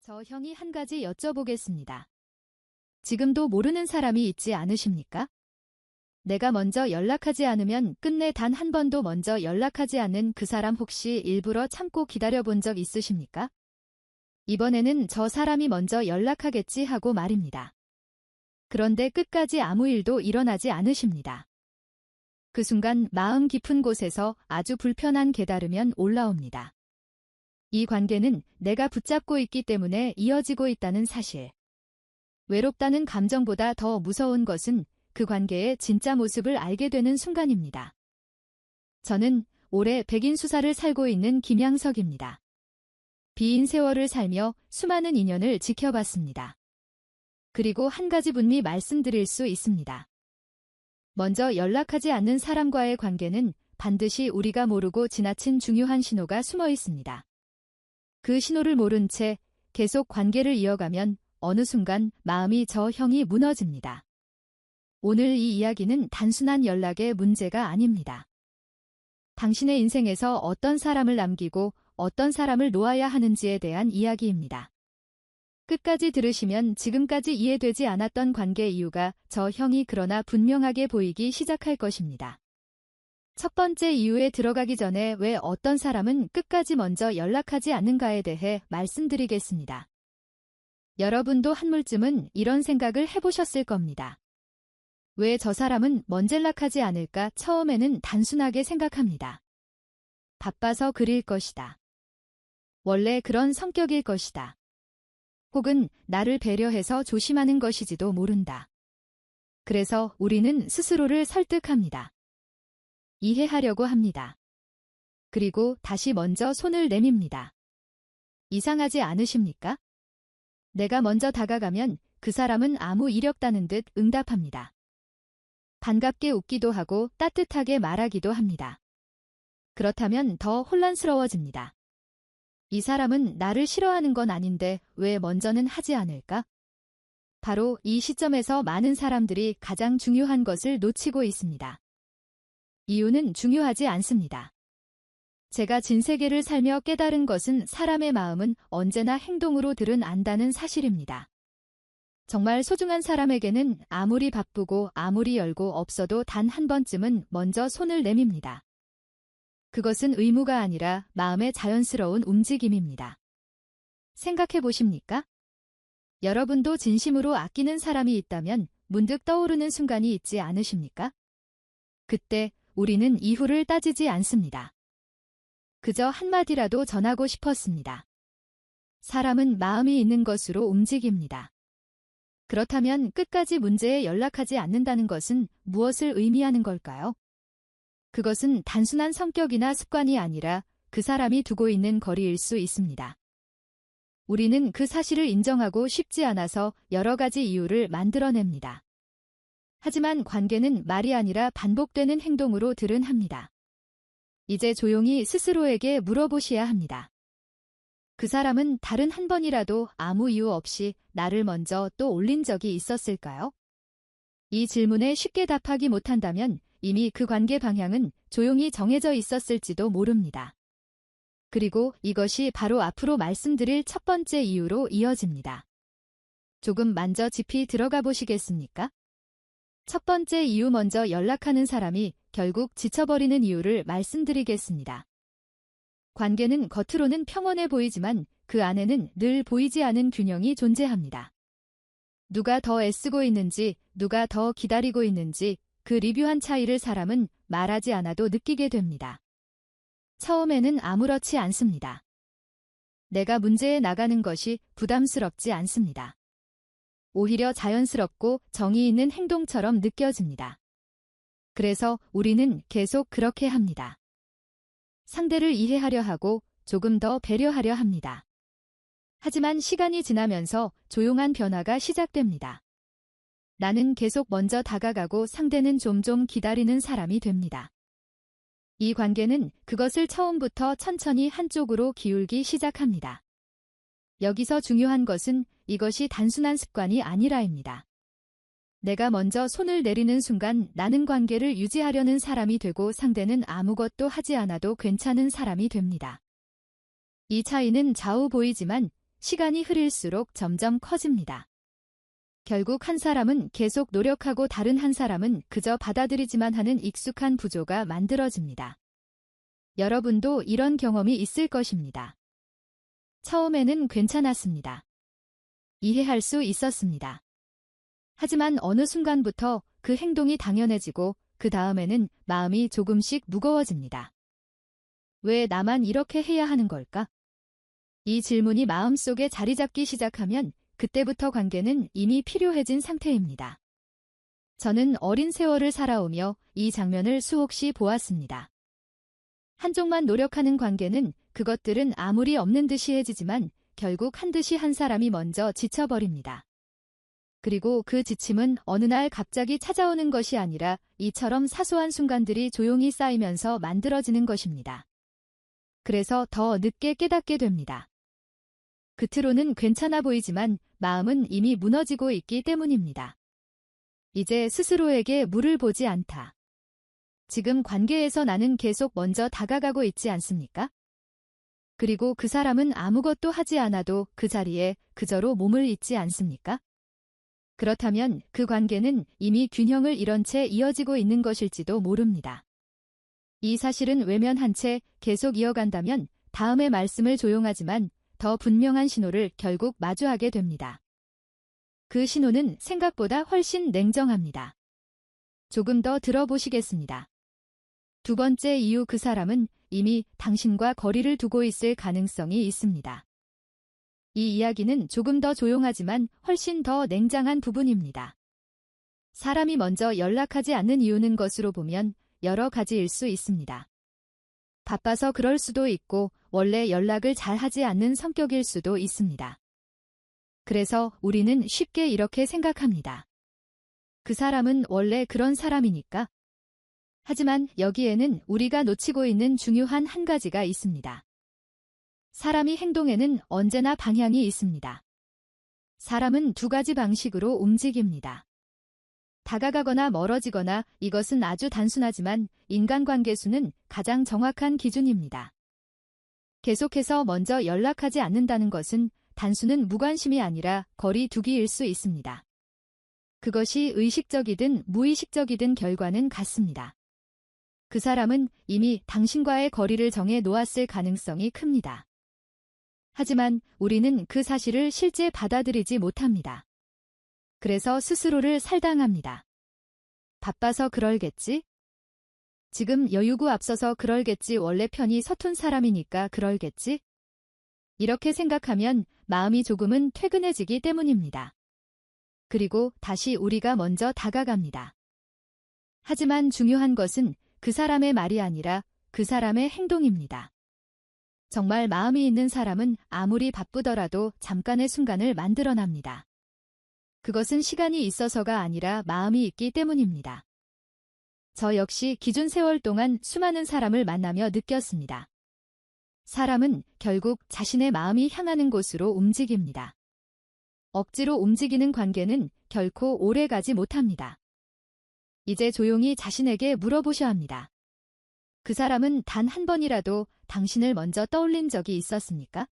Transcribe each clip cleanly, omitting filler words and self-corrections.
저 형이 한 가지 여쭤보겠습니다. 지금도 모르는 사람이 있지 않으십니까? 내가 먼저 연락하지 않으면 끝내 단 한 번도 먼저 연락하지 않는 그 사람 혹시 일부러 참고 기다려본 적 있으십니까? 이번에는 저 사람이 먼저 연락하겠지 하고 말입니다. 그런데 끝까지 아무 일도 일어나지 않으십니다. 그 순간 마음 깊은 곳에서 아주 불편한 깨달음이 올라옵니다. 이 관계는 내가 붙잡고 있기 때문에 이어지고 있다는 사실. 외롭다는 감정보다 더 무서운 것은 그 관계의 진짜 모습을 알게 되는 순간입니다. 저는 올해 백인수사를 살고 있는 김양석입니다. 비인 세월을 살며 수많은 인연을 지켜봤습니다. 그리고 한 가지 분명히 말씀드릴 수 있습니다. 먼저 연락하지 않는 사람과의 관계는 반드시 우리가 모르고 지나친 중요한 신호가 숨어 있습니다. 그 신호를 모른 채 계속 관계를 이어가면 어느 순간 마음이 저 형이 무너집니다. 오늘 이 이야기는 단순한 연락의 문제가 아닙니다. 당신의 인생에서 어떤 사람을 남기고 어떤 사람을 놓아야 하는지에 대한 이야기입니다. 끝까지 들으시면 지금까지 이해되지 않았던 관계 이유가 저 형이 그러나 분명하게 보이기 시작할 것입니다. 첫 번째 이유에 들어가기 전에 왜 어떤 사람은 끝까지 먼저 연락하지 않는가에 대해 말씀드리겠습니다. 여러분도 한 물쯤은 이런 생각을 해보셨을 겁니다. 왜 저 사람은 먼저 연락하지 않을까 처음에는 단순하게 생각합니다. 바빠서 그릴 것이다. 원래 그런 성격일 것이다. 혹은 나를 배려해서 조심하는 것이지도 모른다. 그래서 우리는 스스로를 설득합니다. 이해하려고 합니다. 그리고 다시 먼저 손을 내밉니다. 이상하지 않으십니까? 내가 먼저 다가가면 그 사람은 아무 이력다는 듯 응답합니다. 반갑게 웃기도 하고 따뜻하게 말하기도 합니다. 그렇다면 더 혼란스러워집니다. 이 사람은 나를 싫어하는 건 아닌데 왜 먼저는 하지 않을까? 바로 이 시점에서 많은 사람들이 가장 중요한 것을 놓치고 있습니다. 이유는 중요하지 않습니다. 제가 진세계를 살며 깨달은 것은 사람의 마음은 언제나 행동으로 드러난다는 사실입니다. 정말 소중한 사람에게는 아무리 바쁘고 아무리 열고 없어도 단 한 번쯤은 먼저 손을 내밉니다. 그것은 의무가 아니라 마음의 자연스러운 움직임입니다. 생각해 보십니까? 여러분도 진심으로 아끼는 사람이 있다면 문득 떠오르는 순간이 있지 않으십니까? 그때 우리는 이유를 따지지 않습니다. 그저 한마디라도 전하고 싶었습니다. 사람은 마음이 있는 것으로 움직입니다. 그렇다면 끝까지 문제에 연락하지 않는다는 것은 무엇을 의미하는 걸까요? 그것은 단순한 성격이나 습관이 아니라 그 사람이 두고 있는 거리일 수 있습니다. 우리는 그 사실을 인정하고 싶지 않아서 여러 가지 이유를 만들어냅니다. 하지만 관계는 말이 아니라 반복되는 행동으로 드러납니다. 이제 조용히 스스로에게 물어보셔야 합니다. 그 사람은 다른 한 번이라도 아무 이유 없이 나를 먼저 또 올린 적이 있었을까요? 이 질문에 쉽게 답하기 못한다면 이미 그 관계 방향은 조용히 정해져 있었을지도 모릅니다. 그리고 이것이 바로 앞으로 말씀드릴 첫 번째 이유로 이어집니다. 조금 만져 깊이 들어가 보시겠습니까? 첫 번째 이유 먼저 연락하는 사람이 결국 지쳐버리는 이유를 말씀드리겠습니다. 관계는 겉으로는 평온해 보이지만 그 안에는 늘 보이지 않은 균형이 존재합니다. 누가 더 애쓰고 있는지, 누가 더 기다리고 있는지 그 리뷰한 차이를 사람은 말하지 않아도 느끼게 됩니다. 처음에는 아무렇지 않습니다. 내가 문제에 나가는 것이 부담스럽지 않습니다. 오히려 자연스럽고 정의 있는 행동처럼 느껴집니다. 그래서 우리는 계속 그렇게 합니다. 상대를 이해하려 하고 조금 더 배려하려 합니다. 하지만 시간이 지나면서 조용한 변화가 시작됩니다. 나는 계속 먼저 다가가고 상대는 좀 기다리는 사람이 됩니다. 이 관계는 그것을 처음부터 천천히 한쪽으로 기울기 시작합니다. 여기서 중요한 것은 이것이 단순한 습관이 아니라입니다. 내가 먼저 손을 내리는 순간 나는 관계를 유지하려는 사람이 되고 상대는 아무것도 하지 않아도 괜찮은 사람이 됩니다. 이 차이는 좌우 보이지만 시간이 흐를수록 점점 커집니다. 결국 한 사람은 계속 노력하고 다른 한 사람은 그저 받아들이지만 하는 익숙한 구조가 만들어집니다. 여러분도 이런 경험이 있을 것입니다. 처음에는 괜찮았습니다. 이해할 수 있었습니다. 하지만 어느 순간부터 그 행동이 당연해지고 그 다음에는 마음이 조금씩 무거워집니다. 왜 나만 이렇게 해야 하는 걸까? 이 질문이 마음속에 자리 잡기 시작하면 그때부터 관계는 이미 필요해진 상태입니다. 저는 어린 세월을 살아오며 이 장면을 수없이 보았습니다. 한쪽만 노력하는 관계는 그것들은 아무리 없는 듯이 해지지만 결국 한 듯이 한 사람이 먼저 지쳐버립니다. 그리고 그 지침은 어느 날 갑자기 찾아오는 것이 아니라 이처럼 사소한 순간들이 조용히 쌓이면서 만들어지는 것입니다. 그래서 더 늦게 깨닫게 됩니다. 겉으로는 괜찮아 보이지만 마음은 이미 무너지고 있기 때문입니다. 이제 스스로에게 물을 보지 않다. 지금 관계에서 나는 계속 먼저 다가가고 있지 않습니까? 그리고 그 사람은 아무것도 하지 않아도 그 자리에 그저로 몸을 잊지 않습니까? 그렇다면 그 관계는 이미 균형을 잃은 채 이어지고 있는 것일지도 모릅니다. 이 사실은 외면한 채 계속 이어간다면 다음의 말씀을 조용하지만 더 분명한 신호를 결국 마주하게 됩니다. 그 신호는 생각보다 훨씬 냉정합니다. 조금 더 들어보시겠습니다. 두 번째 이유, 그 사람은 이미 당신과 거리를 두고 있을 가능성이 있습니다. 이 이야기는 조금 더 조용하지만 훨씬 더 냉정한 부분입니다. 사람이 먼저 연락하지 않는 이유는 것으로 보면 여러 가지일 수 있습니다. 바빠서 그럴 수도 있고 원래 연락을 잘 하지 않는 성격일 수도 있습니다. 그래서 우리는 쉽게 이렇게 생각합니다. 그 사람은 원래 그런 사람이니까. 하지만 여기에는 우리가 놓치고 있는 중요한 한 가지가 있습니다. 사람이 행동에는 언제나 방향이 있습니다. 사람은 두 가지 방식으로 움직입니다. 다가가거나 멀어지거나, 이것은 아주 단순하지만 인간관계수는 가장 정확한 기준입니다. 계속해서 먼저 연락하지 않는다는 것은 단순한 무관심이 아니라 거리 두기일 수 있습니다. 그것이 의식적이든 무의식적이든 결과는 같습니다. 그 사람은 이미 당신과의 거리를 정해 놓았을 가능성이 큽니다. 하지만 우리는 그 사실을 실제 받아들이지 못합니다. 그래서 스스로를 살당합니다. 바빠서 그럴겠지? 지금 여유고 앞서서 그럴겠지? 원래 편이 서툰 사람이니까 그럴겠지? 이렇게 생각하면 마음이 조금은 퇴근해지기 때문입니다. 그리고 다시 우리가 먼저 다가갑니다. 하지만 중요한 것은 그 사람의 말이 아니라 그 사람의 행동입니다. 정말 마음이 있는 사람은 아무리 바쁘더라도 잠깐의 순간을 만들어납니다. 그것은 시간이 있어서가 아니라 마음이 있기 때문입니다. 저 역시 기준 세월 동안 수많은 사람을 만나며 느꼈습니다. 사람은 결국 자신의 마음이 향하는 곳으로 움직입니다. 억지로 움직이는 관계는 결코 오래 가지 못합니다. 이제 조용히 자신에게 물어보셔야 합니다. 그 사람은 단 한 번이라도 당신을 먼저 떠올린 적이 있었습니까?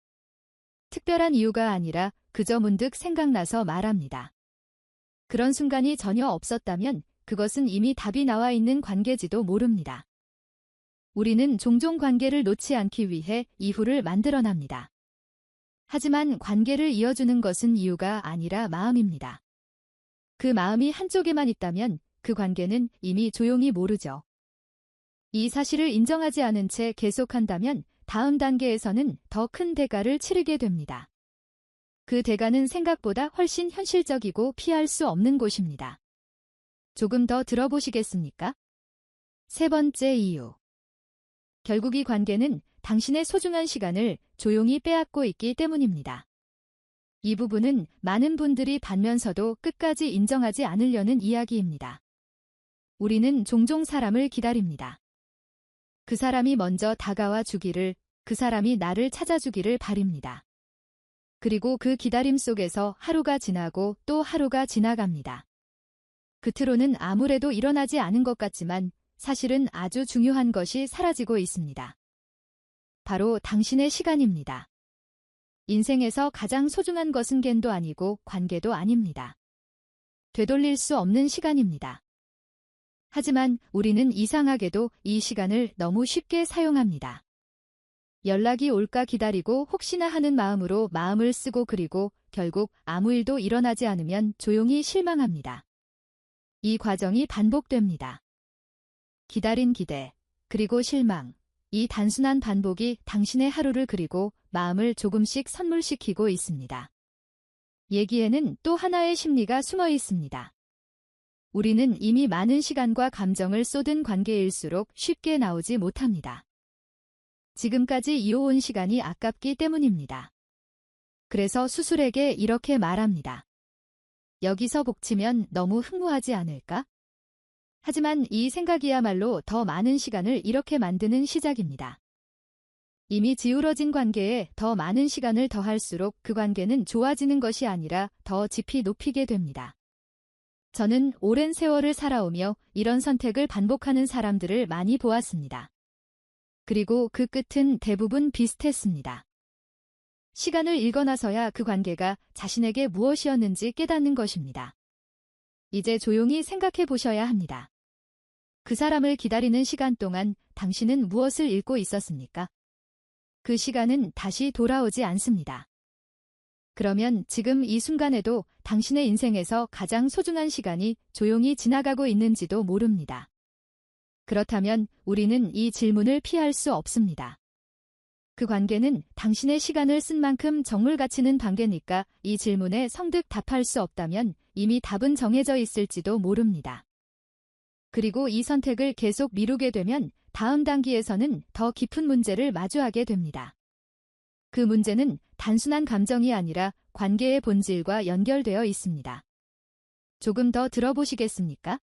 특별한 이유가 아니라 그저 문득 생각나서 말합니다. 그런 순간이 전혀 없었다면 그것은 이미 답이 나와 있는 관계지도 모릅니다. 우리는 종종 관계를 놓지 않기 위해 이유를 만들어납니다. 하지만 관계를 이어주는 것은 이유가 아니라 마음입니다. 그 마음이 한쪽에만 있다면 그 관계는 이미 조용히 모르죠. 이 사실을 인정하지 않은 채 계속한다면 다음 단계에서는 더 큰 대가를 치르게 됩니다. 그 대가는 생각보다 훨씬 현실적이고 피할 수 없는 곳입니다. 조금 더 들어보시겠습니까? 세 번째 이유. 결국 이 관계는 당신의 소중한 시간을 조용히 빼앗고 있기 때문입니다. 이 부분은 많은 분들이 받면서도 끝까지 인정하지 않으려는 이야기입니다. 우리는 종종 사람을 기다립니다. 그 사람이 먼저 다가와 주기를, 그 사람이 나를 찾아주기를 바랍니다. 그리고 그 기다림 속에서 하루가 지나고 또 하루가 지나갑니다. 겉으로는 아무래도 일어나지 않은 것 같지만 사실은 아주 중요한 것이 사라지고 있습니다. 바로 당신의 시간입니다. 인생에서 가장 소중한 것은 겐도 아니고 관계도 아닙니다. 되돌릴 수 없는 시간입니다. 하지만 우리는 이상하게도 이 시간을 너무 쉽게 사용합니다. 연락이 올까 기다리고 혹시나 하는 마음으로 마음을 쓰고 그리고 결국 아무 일도 일어나지 않으면 조용히 실망합니다. 이 과정이 반복됩니다. 기다린 기대, 그리고 실망. 이 단순한 반복이 당신의 하루를 그리고 마음을 조금씩 선물시키고 있습니다. 얘기에는 또 하나의 심리가 숨어 있습니다. 우리는 이미 많은 시간과 감정을 쏟은 관계일수록 쉽게 나오지 못합니다. 지금까지 이어온 시간이 아깝기 때문입니다. 그래서 수술에게 이렇게 말합니다. 여기서 복치면 너무 흥무하지 않을까? 하지만 이 생각이야말로 더 많은 시간을 이렇게 만드는 시작입니다. 이미 지우러진 관계에 더 많은 시간을 더할수록 그 관계는 좋아지는 것이 아니라 더 깊이 높이게 됩니다. 저는 오랜 세월을 살아오며 이런 선택을 반복하는 사람들을 많이 보았습니다. 그리고 그 끝은 대부분 비슷했습니다. 시간을 읽어나서야 그 관계가 자신에게 무엇이었는지 깨닫는 것입니다. 이제 조용히 생각해 보셔야 합니다. 그 사람을 기다리는 시간 동안 당신은 무엇을 읽고 있었습니까? 그 시간은 다시 돌아오지 않습니다. 그러면 지금 이 순간에도 당신의 인생에서 가장 소중한 시간이 조용히 지나가고 있는지도 모릅니다. 그렇다면 우리는 이 질문을 피할 수 없습니다. 그 관계는 당신의 시간을 쓴 만큼 정물 갇히는 관계니까 이 질문에 성득 답할 수 없다면 이미 답은 정해져 있을지도 모릅니다. 그리고 이 선택을 계속 미루게 되면 다음 단계에서는 더 깊은 문제를 마주하게 됩니다. 그 문제는 단순한 감정이 아니라 관계의 본질과 연결되어 있습니다. 조금 더 들어보시겠습니까?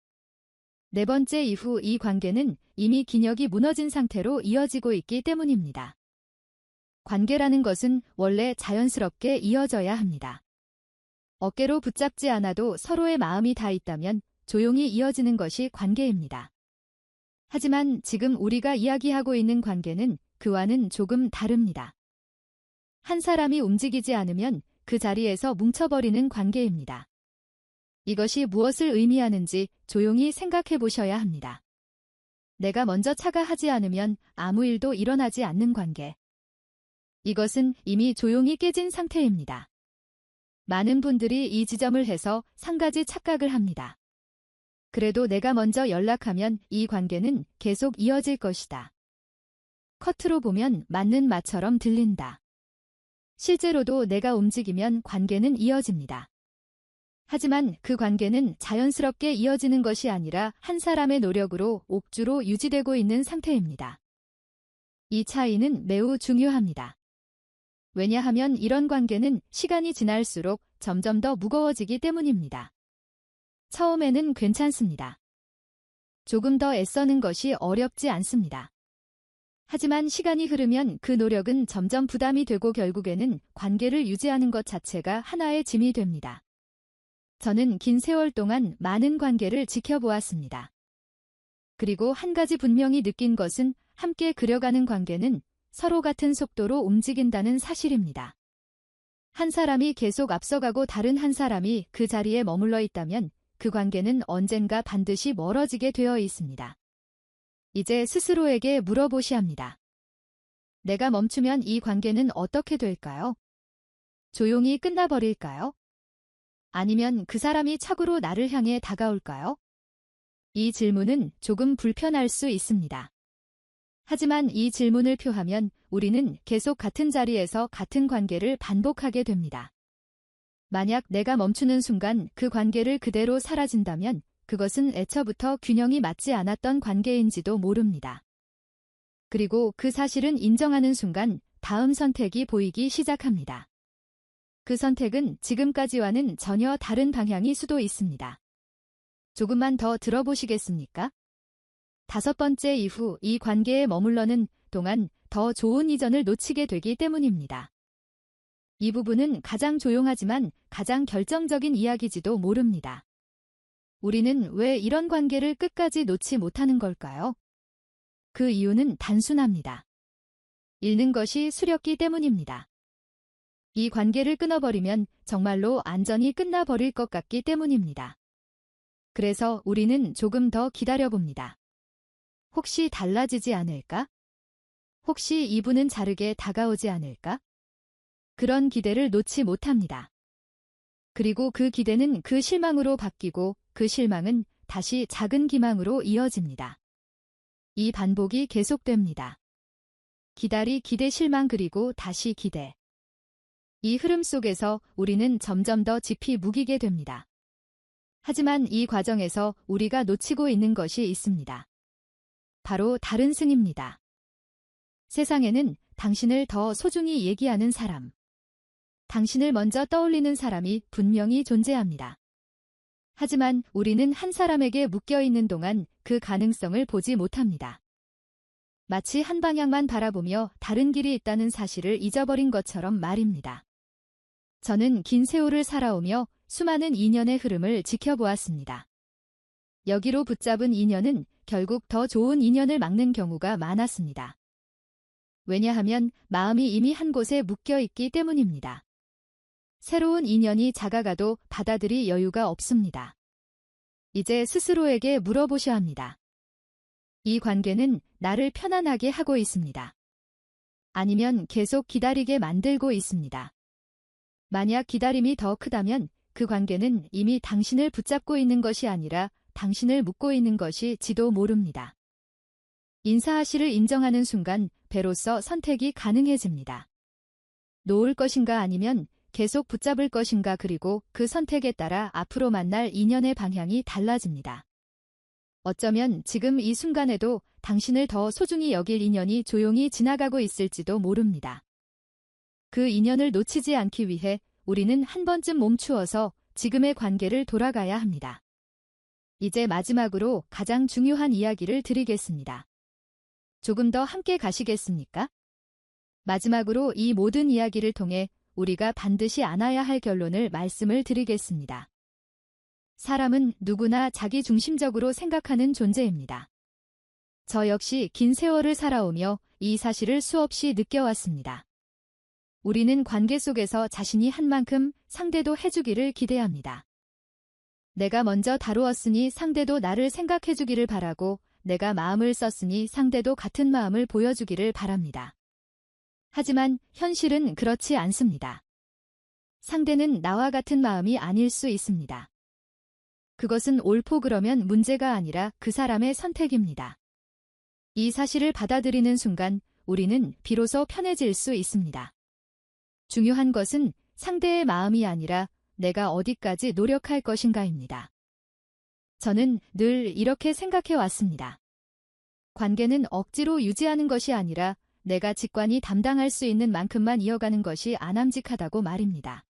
네 번째 이후 이 관계는 이미 기력이 무너진 상태로 이어지고 있기 때문입니다. 관계라는 것은 원래 자연스럽게 이어져야 합니다. 어깨로 붙잡지 않아도 서로의 마음이 다 있다면 조용히 이어지는 것이 관계입니다. 하지만 지금 우리가 이야기하고 있는 관계는 그와는 조금 다릅니다. 한 사람이 움직이지 않으면 그 자리에서 뭉쳐버리는 관계입니다. 이것이 무엇을 의미하는지 조용히 생각해 보셔야 합니다. 내가 먼저 차가 하지 않으면 아무 일도 일어나지 않는 관계. 이것은 이미 조용히 깨진 상태입니다. 많은 분들이 이 지점을 해서 한 가지 착각을 합니다. 그래도 내가 먼저 연락하면 이 관계는 계속 이어질 것이다. 커트로 보면 맞는 말처럼 들린다. 실제로도 내가 움직이면 관계는 이어집니다. 하지만 그 관계는 자연스럽게 이어지는 것이 아니라 한 사람의 노력으로 옥주로 유지되고 있는 상태입니다. 이 차이는 매우 중요합니다. 왜냐하면 이런 관계는 시간이 지날수록 점점 더 무거워지기 때문입니다. 처음에는 괜찮습니다. 조금 더 애써는 것이 어렵지 않습니다. 하지만 시간이 흐르면 그 노력은 점점 부담이 되고 결국에는 관계를 유지하는 것 자체가 하나의 짐이 됩니다. 저는 긴 세월 동안 많은 관계를 지켜보았습니다. 그리고 한 가지 분명히 느낀 것은 함께 그려가는 관계는 서로 같은 속도로 움직인다는 사실입니다. 한 사람이 계속 앞서가고 다른 한 사람이 그 자리에 머물러 있다면 그 관계는 언젠가 반드시 멀어지게 되어 있습니다. 이제 스스로에게 물어보셔야 합니다. 내가 멈추면 이 관계는 어떻게 될까요? 조용히 끝나버릴까요? 아니면 그 사람이 착오로 나를 향해 다가올까요? 이 질문은 조금 불편할 수 있습니다. 하지만 이 질문을 표하면 우리는 계속 같은 자리에서 같은 관계를 반복하게 됩니다. 만약 내가 멈추는 순간 그 관계를 그대로 사라진다면 그것은 애초부터 균형이 맞지 않았던 관계인지도 모릅니다. 그리고 그 사실은 인정하는 순간 다음 선택이 보이기 시작합니다. 그 선택은 지금까지와는 전혀 다른 방향일 수도 있습니다. 조금만 더 들어보시겠습니까? 다섯 번째 이후 이 관계에 머물러는 동안 더 좋은 이전을 놓치게 되기 때문입니다. 이 부분은 가장 조용하지만 가장 결정적인 이야기지도 모릅니다. 우리는 왜 이런 관계를 끝까지 놓지 못하는 걸까요? 그 이유는 단순합니다. 잃는 것이 수렵기 때문입니다. 이 관계를 끊어버리면 정말로 안전이 끝나버릴 것 같기 때문입니다. 그래서 우리는 조금 더 기다려봅니다. 혹시 달라지지 않을까? 혹시 이분은 다르게 다가오지 않을까? 그런 기대를 놓지 못합니다. 그리고 그 기대는 그 실망으로 바뀌고 그 실망은 다시 작은 기망으로 이어집니다. 이 반복이 계속됩니다. 기다리 기대 실망 그리고 다시 기대. 이 흐름 속에서 우리는 점점 더 깊이 묵이게 됩니다. 하지만 이 과정에서 우리가 놓치고 있는 것이 있습니다. 바로 다른 승입니다. 세상에는 당신을 더 소중히 얘기하는 사람, 당신을 먼저 떠올리는 사람이 분명히 존재합니다. 하지만 우리는 한 사람에게 묶여 있는 동안 그 가능성을 보지 못합니다. 마치 한 방향만 바라보며 다른 길이 있다는 사실을 잊어버린 것처럼 말입니다. 저는 긴 세월을 살아오며 수많은 인연의 흐름을 지켜보았습니다. 여기로 붙잡은 인연은 결국 더 좋은 인연을 막는 경우가 많았습니다. 왜냐하면 마음이 이미 한 곳에 묶여 있기 때문입니다. 새로운 인연이 다가가도 받아들일 여유가 없습니다. 이제 스스로에게 물어보셔야 합니다. 이 관계는 나를 편안하게 하고 있습니다. 아니면 계속 기다리게 만들고 있습니다. 만약 기다림이 더 크다면 그 관계는 이미 당신을 붙잡고 있는 것이 아니라 당신을 묶고 있는 것일지도 모릅니다. 인사하시를 인정하는 순간 배로서 선택이 가능해집니다. 놓을 것인가 아니면 계속 붙잡을 것인가 그리고 그 선택에 따라 앞으로 만날 인연의 방향이 달라집니다. 어쩌면 지금 이 순간에도 당신을 더 소중히 여길 인연이 조용히 지나가고 있을지도 모릅니다. 그 인연을 놓치지 않기 위해 우리는 한 번쯤 멈추어서 지금의 관계를 돌아가야 합니다. 이제 마지막으로 가장 중요한 이야기를 드리겠습니다. 조금 더 함께 가시겠습니까? 마지막으로 이 모든 이야기를 통해 우리가 반드시 안아야 할 결론을 말씀을 드리겠습니다. 사람은 누구나 자기 중심적으로 생각하는 존재입니다. 저 역시 긴 세월을 살아오며 이 사실을 수없이 느껴왔습니다. 우리는 관계 속에서 자신이 한 만큼 상대도 해주기를 기대합니다. 내가 먼저 다루었으니 상대도 나를 생각해주기를 바라고 내가 마음을 썼으니 상대도 같은 마음을 보여주기를 바랍니다. 하지만 현실은 그렇지 않습니다. 상대는 나와 같은 마음이 아닐 수 있습니다. 그것은 옳고 그러면 문제가 아니라 그 사람의 선택입니다. 이 사실을 받아들이는 순간 우리는 비로소 편해질 수 있습니다. 중요한 것은 상대의 마음이 아니라 내가 어디까지 노력할 것인가입니다. 저는 늘 이렇게 생각해 왔습니다. 관계는 억지로 유지하는 것이 아니라 내가 직관이 담당할 수 있는 만큼만 이어가는 것이 안함직하다고 말입니다.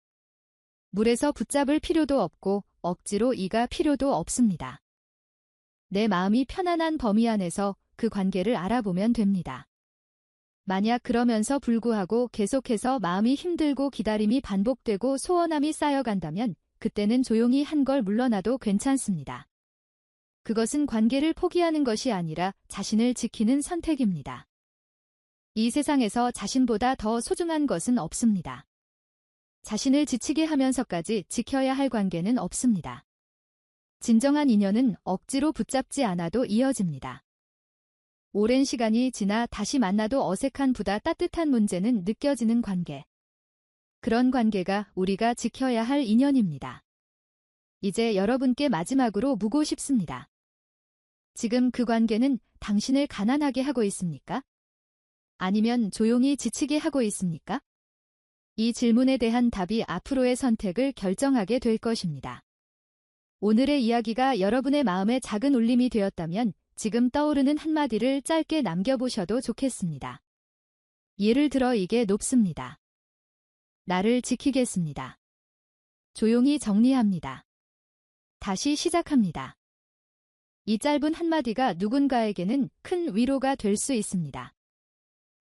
물에서 붙잡을 필요도 없고 억지로 이갈 필요도 없습니다. 내 마음이 편안한 범위 안에서 그 관계를 알아보면 됩니다. 만약 그러면서 불구하고 계속해서 마음이 힘들고 기다림이 반복되고 소원함이 쌓여간다면 그때는 조용히 한 걸 물러나도 괜찮습니다. 그것은 관계를 포기하는 것이 아니라 자신을 지키는 선택입니다. 이 세상에서 자신보다 더 소중한 것은 없습니다. 자신을 지치게 하면서까지 지켜야 할 관계는 없습니다. 진정한 인연은 억지로 붙잡지 않아도 이어집니다. 오랜 시간이 지나 다시 만나도 어색한 보다 따뜻한 문제는 느껴지는 관계. 그런 관계가 우리가 지켜야 할 인연입니다. 이제 여러분께 마지막으로 묻고 싶습니다. 지금 그 관계는 당신을 가난하게 하고 있습니까? 아니면 조용히 지치게 하고 있습니까? 이 질문에 대한 답이 앞으로의 선택을 결정하게 될 것입니다. 오늘의 이야기가 여러분의 마음에 작은 울림이 되었다면 지금 떠오르는 한마디를 짧게 남겨보셔도 좋겠습니다. 예를 들어 이게 높습니다. 나를 지키겠습니다. 조용히 정리합니다. 다시 시작합니다. 이 짧은 한마디가 누군가에게는 큰 위로가 될 수 있습니다.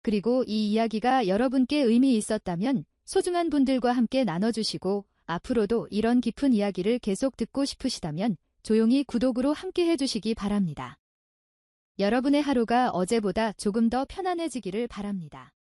그리고 이 이야기가 여러분께 의미 있었다면 소중한 분들과 함께 나눠주시고 앞으로도 이런 깊은 이야기를 계속 듣고 싶으시다면 조용히 구독으로 함께 해주시기 바랍니다. 여러분의 하루가 어제보다 조금 더 편안해지기를 바랍니다.